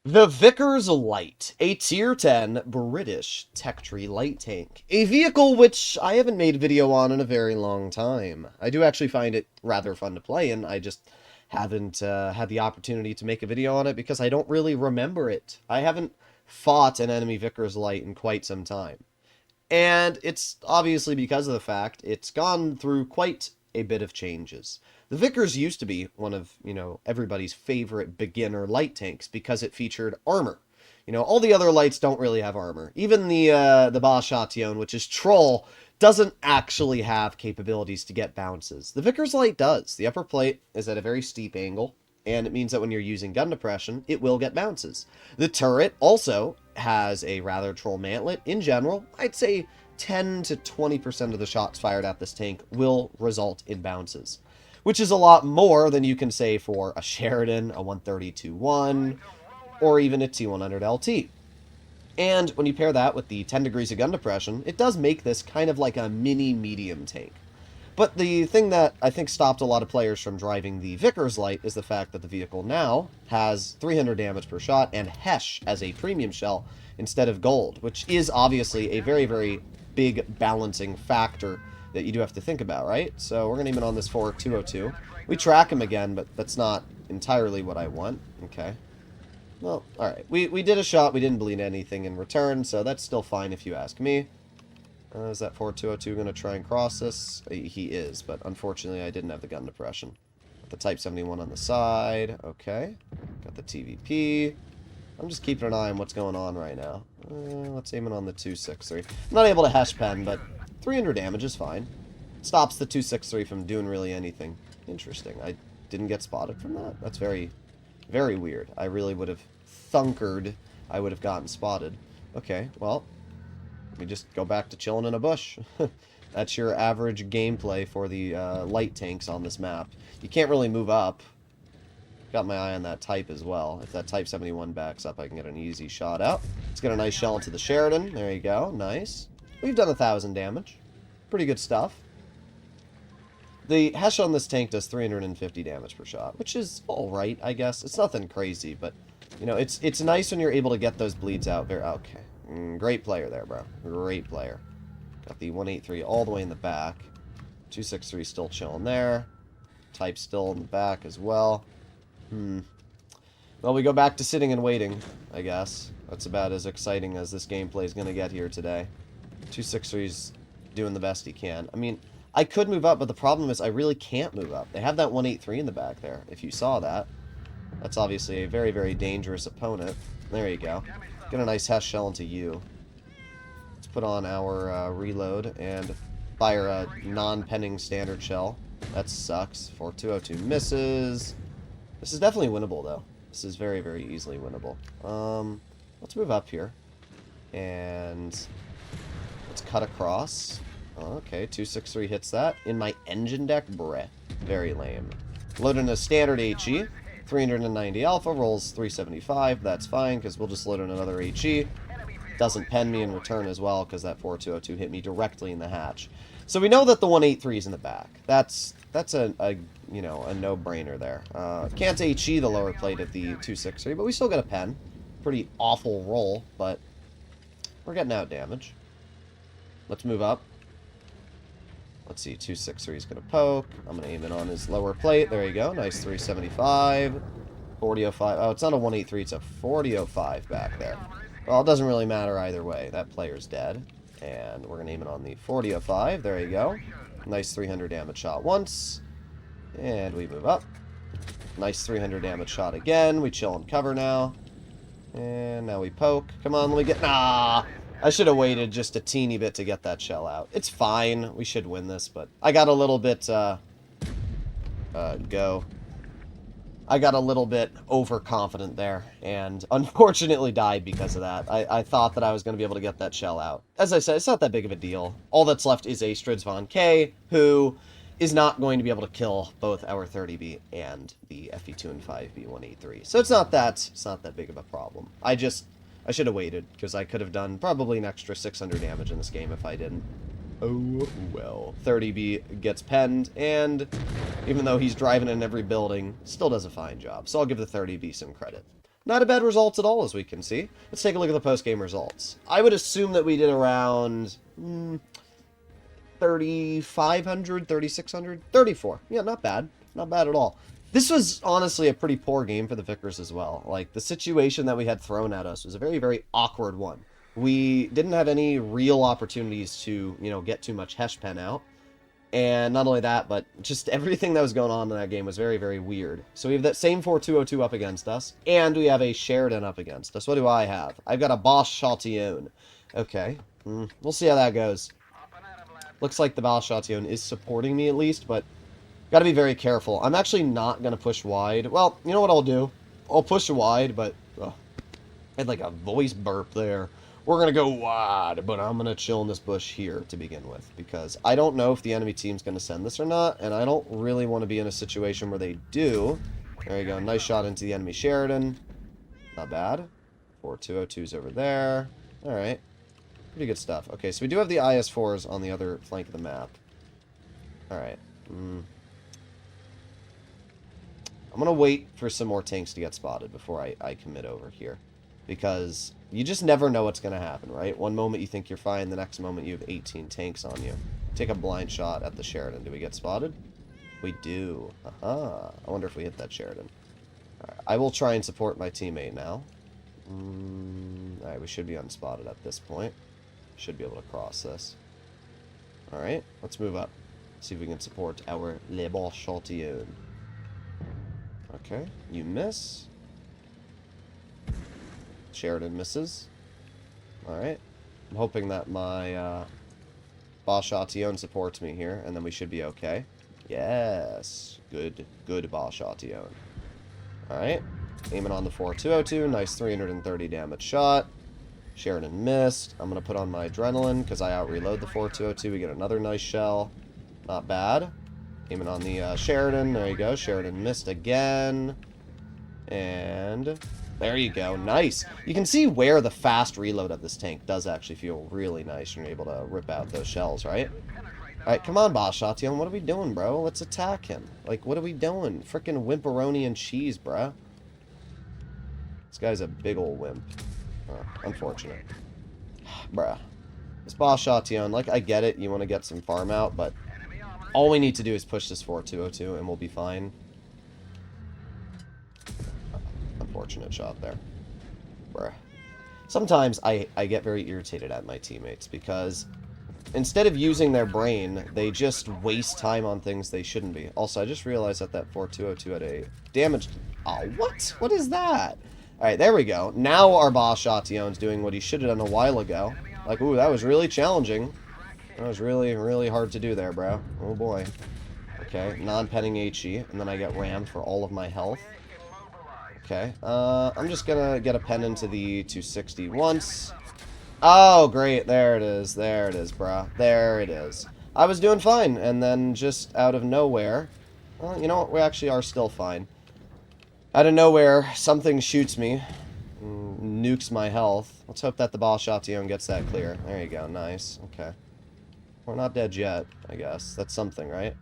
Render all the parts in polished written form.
The Vickers Light, a Tier 10 British tech tree light tank. A vehicle which I haven't made a video on in a very long time. I do actually find it rather fun to play, and I just haven't had the opportunity to make a video on it because I don't really remember it. I haven't fought an enemy Vickers Light in quite some time. And it's obviously because of the fact it's gone through quite a bit of changes. The Vickers used to be one of, everybody's favorite beginner light tanks because it featured armor. All the other lights don't really have armor. Even the Bashation, which is Troll, doesn't actually have capabilities to get bounces. The Vickers Light does. The upper plate is at a very steep angle, and it means that when you're using gun depression, it will get bounces. The turret also has a rather troll mantlet. In general, I'd say 10 to 20% of the shots fired at this tank will result in bounces, which is a lot more than you can say for a Sheridan, a 132-1, or even a T100 LT. And when you pair that with the 10 degrees of gun depression, it does make this kind of like a mini medium tank. But the thing that I think stopped a lot of players from driving the Vickers Light is the fact that the vehicle now has 300 damage per shot and Hesh as a premium shell instead of gold, which is obviously a very, very big balancing factor that you do have to think about, right? So we're going to aim it on this 4202. We track him again, but that's not entirely what I want. Okay. Well, alright. We did a shot. We didn't bleed anything in return, so that's still fine if you ask me. Is that 4202 going to try and cross this? He is, but unfortunately I didn't have the gun depression. Got the Type 71 on the side. Okay. Got the TVP. I'm just keeping an eye on what's going on right now. Let's aim it on the 263. I'm not able to Hesh pen, but 300 damage is fine. Stops the 263 from doing really anything. Interesting. I didn't get spotted from that. That's very, very weird. I really would have thunkered. I would have gotten spotted. Okay, well, we just go back to chilling in a bush. That's your average gameplay for the light tanks on this map. You can't really move up. Got my eye on that Type as well. If that Type 71 backs up, I can get an easy shot out. Let's get a nice shell into the Sheridan. There you go. Nice. We've done 1,000 damage. Pretty good stuff. The Hesh on this tank does 350 damage per shot, which is alright, I guess. It's nothing crazy, but, it's nice when you're able to get those bleeds out. Very okay. Great player there, bro. Great player. Got the 183 all the way in the back. 263 still chilling there. Type still in the back as well. Well, we go back to sitting and waiting, I guess. That's about as exciting as this gameplay is going to get here today. 263's doing the best he can. I mean, I could move up, but the problem is I really can't move up. They have that 183 in the back there, if you saw that. That's obviously a very, very dangerous opponent. There you go. Get a nice Hesh shell into you. Let's put on our reload and fire a non-penning standard shell. That sucks. 4202 misses. This is definitely winnable, though. This is very, very easily winnable. Let's move up here. And let's cut across. Okay, 263 hits that. In my engine deck, bruh. Very lame. Load in a standard HE. 390 alpha, rolls 375. That's fine, because we'll just load in another HE. Doesn't pen me in return as well, because that 4202 hit me directly in the hatch. So we know that the 183 is in the back. That's a no-brainer there. Can't HE the lower plate of the 263, but we still get a pen. Pretty awful roll, but we're getting out damage. Let's move up. Let's see, 263 is going to poke. I'm going to aim it on his lower plate. There you go. Nice 375. 4005. Oh, it's not a 183. It's a 4005 back there. Well, it doesn't really matter either way. That player's dead. And we're going to aim it on the 4005. There you go. Nice 300 damage shot once. And we move up. Nice 300 damage shot again. We chill and cover now. And now we poke. Come on, let me get... Nah! I should have waited just a teeny bit to get that shell out. It's fine. We should win this, but I got a little bit, I got a little bit overconfident there, and unfortunately died because of that. I thought that I was going to be able to get that shell out. As I said, it's not that big of a deal. All that's left is a Strids Von K, who is not going to be able to kill both our 30B and the FE2 and 5B 183. So it's not that big of a problem. I should have waited, because I could have done probably an extra 600 damage in this game if I didn't. Oh, well. 30B gets penned, and even though he's driving in every building, still does a fine job. So I'll give the 30B some credit. Not a bad result at all, as we can see. Let's take a look at the post-game results. I would assume that we did around 3,500, 3,600, 34. Yeah, not bad. Not bad at all. This was honestly a pretty poor game for the Vickers as well. Like, the situation that we had thrown at us was a very, very awkward one. We didn't have any real opportunities to, get too much Hesh Pen out. And not only that, but just everything that was going on in that game was very, very weird. So we have that same 4-2-0-2 up against us, and we have a Sheridan up against us. What do I have? I've got a Boss Chatillon. Okay, we'll see how that goes. Looks like the Boss Chatillon is supporting me at least, but gotta be very careful. I'm actually not gonna push wide. Well, you know what I'll do? I'll push wide, but I had like a voice burp there. We're going to go wide, but I'm going to chill in this bush here to begin with, because I don't know if the enemy team's going to send this or not, and I don't really want to be in a situation where they do. There you go. Nice shot into the enemy Sheridan. Not bad. 4-2-0-2's over there. All right. Pretty good stuff. Okay, so we do have the IS-4s on the other flank of the map. All right. I'm going to wait for some more tanks to get spotted before I commit over here. Because you just never know what's going to happen, right? One moment you think you're fine, the next moment you have 18 tanks on you. Take a blind shot at the Sheridan. Do we get spotted? We do. Aha. I wonder if we hit that Sheridan. Right, I will try and support my teammate now. Alright, we should be unspotted at this point. Should be able to cross this. Alright, let's move up. See if we can support our Le Bon Chatillon. Okay, you miss. Sheridan misses. Alright. I'm hoping that my Boss Chatillon supports me here, and then we should be okay. Yes. Good Boss Chatillon. Alright. Aiming on the 4-2-0-2. Nice 330 damage shot. Sheridan missed. I'm going to put on my adrenaline because I out-reload the 4-2-0-2. We get another nice shell. Not bad. Aiming on the Sheridan. There you go. Sheridan missed again. And there you go. Nice. You can see where the fast reload of this tank does actually feel really nice. You're able to rip out those shells, right? Alright, come on, Boss Chatillon. What are we doing, bro? Let's attack him. Like, what are we doing? Frickin' wimperoni and cheese, bruh. This guy's a big ol' wimp. Oh, unfortunate. Bruh. This Boss Chatillon, like, I get it. You want to get some farm out, but all we need to do is push this 4-2-0-2 and we'll be fine. Unfortunate shot there. Bruh. Sometimes I get very irritated at my teammates because instead of using their brain, they just waste time on things they shouldn't be. Also, I just realized that that 4-2-0-2 had a damage... Oh, what? What is that? Alright, there we go. Now our Boss Chatillon's doing what he should have done a while ago. Like, ooh, that was really challenging. That was really, really hard to do there, bro. Oh, boy. Okay, non-penning HE, and then I get rammed for all of my health. Okay, I'm just gonna get a pen into the 260 once. Oh, great. There it is. There it is, bruh. There it is. I was doing fine, and then just out of nowhere... Well, you know what? We actually are still fine. Out of nowhere, something shoots me. Nukes my health. Let's hope that the Boss Chatillon gets that clear. There you go. Nice. Okay. We're not dead yet, I guess. That's something, right?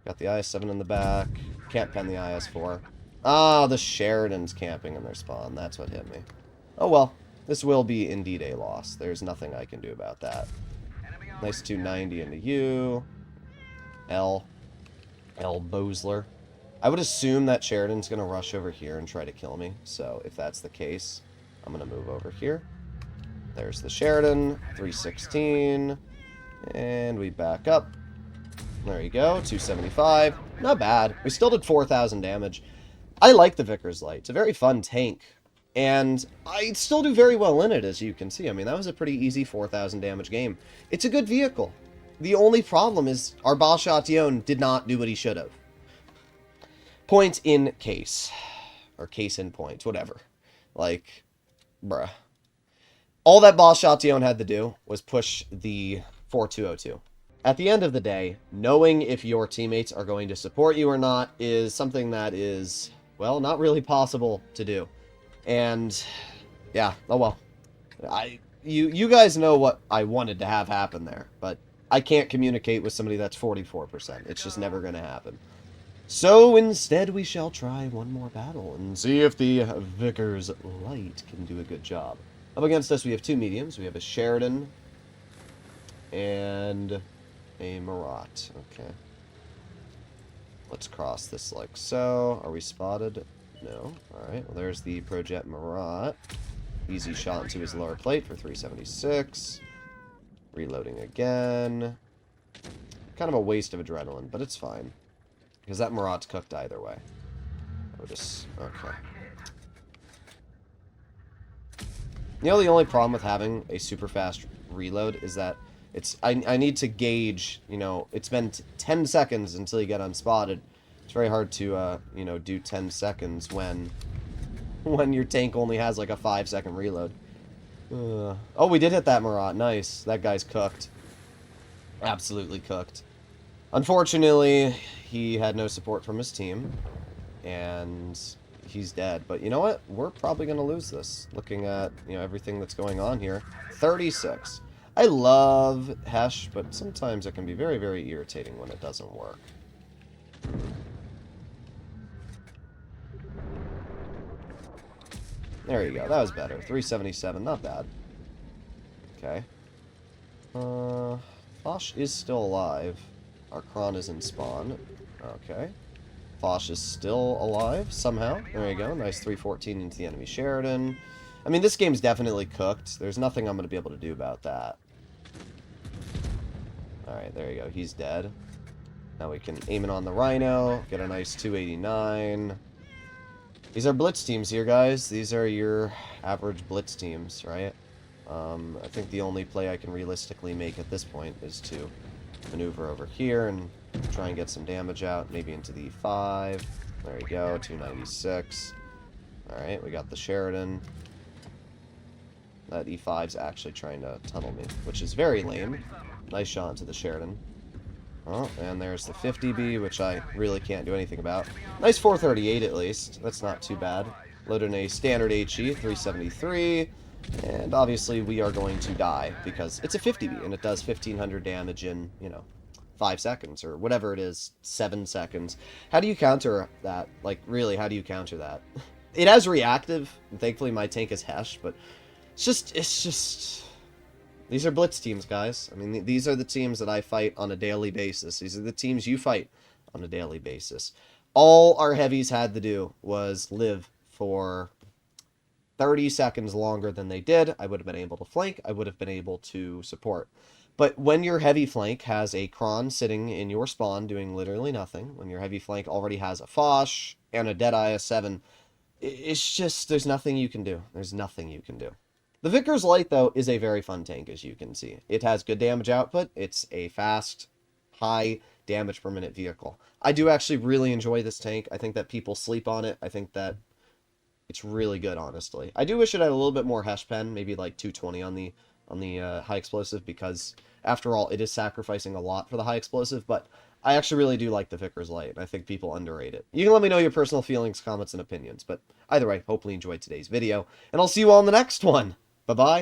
Got the IS-7 in the back. Can't pen the IS-4. Ah, the Sheridan's camping in their spawn. That's what hit me. Oh, well. This will be indeed a loss. There's nothing I can do about that. Nice 290 into you. L. Bosler. I would assume that Sheridan's going to rush over here and try to kill me. So, if that's the case, I'm going to move over here. There's the Sheridan. 316. And we back up. There you go. 275. Not bad. We still did 4,000 damage. I like the Vickers Light. It's a very fun tank. And I still do very well in it, as you can see. I mean, that was a pretty easy 4,000 damage game. It's a good vehicle. The only problem is our Boss Chatillon did not do what he should have. Point in case. Or case in point. Whatever. Like, bruh. All that Boss Chatillon had to do was push the 4-2-0-2. At the end of the day, knowing if your teammates are going to support you or not is something that is, well, not really possible to do. And, yeah, oh well. You guys know what I wanted to have happen there, but I can't communicate with somebody that's 44%. It's just never going to happen. So instead we shall try one more battle and see if the Vickers Light can do a good job. Up against us we have two mediums. We have a Sheridan and a Marat. Okay. Let's cross this like so. Are we spotted? No. Alright, well there's the Projet Marat. Easy shot into his lower plate for 376. Reloading again. Kind of a waste of adrenaline, but it's fine. Because that Marat's cooked either way. We'll just... okay. You know, the only problem with having a super fast reload is that it's... I need to gauge, you know, it's been 10 seconds until you get unspotted. It's very hard to, you know, do 10 seconds when your tank only has like a 5-second reload. Oh, we did hit that Marat. Nice. That guy's cooked. Absolutely cooked. Unfortunately, he had no support from his team, and he's dead. But you know what? We're probably going to lose this, looking at, you know, everything that's going on here. 36. I love Hesh, but sometimes it can be very, very irritating when it doesn't work. There you go. That was better. 377. Not bad. Okay. Foch is still alive. Our Kron is in spawn. Okay. Foch is still alive, somehow. There you go. Nice 314 into the enemy Sheridan. I mean, this game's definitely cooked. There's nothing I'm going to be able to do about that. Alright, there you go. He's dead. Now we can aim it on the Rhino. Get a nice 289. These are blitz teams here, guys. These are your average blitz teams, right? I think the only play I can realistically make at this point is to maneuver over here and try and get some damage out, maybe into the E5. There we go, 296. Alright, we got the Sheridan. That E5's actually trying to tunnel me, which is very lame. Nice shot into the Sheridan. Oh, and there's the 50B, which I really can't do anything about. Nice 438 at least. That's not too bad. Loaded in a standard HE, 373. And obviously we are going to die because it's a 50B and it does 1500 damage in, you know, 5 seconds or whatever it is, 7 seconds. How do you counter that? Like, really, how do you counter that? It has reactive, and thankfully my tank is Hesh, but it's just... These are blitz teams, guys. I mean, these are the teams that I fight on a daily basis. These are the teams you fight on a daily basis. All our heavies had to do was live for 30 seconds longer than they did. I would have been able to flank. I would have been able to support. But when your heavy flank has a Kron sitting in your spawn doing literally nothing, when your heavy flank already has a Foch and a Deadeye S7, it's just, there's nothing you can do. There's nothing you can do. The Vickers Light, though, is a very fun tank, as you can see. It has good damage output. It's a fast, high damage per minute vehicle. I do actually really enjoy this tank. I think that people sleep on it. I think that it's really good, honestly. I do wish it had a little bit more Hesh pen, maybe like 220 on the high explosive, because after all, it is sacrificing a lot for the high explosive, but I actually really do like the Vickers Light, and I think people underrate it. You can let me know your personal feelings, comments, and opinions, but either way, hopefully you enjoyed today's video, and I'll see you all in the next one. Bye-bye.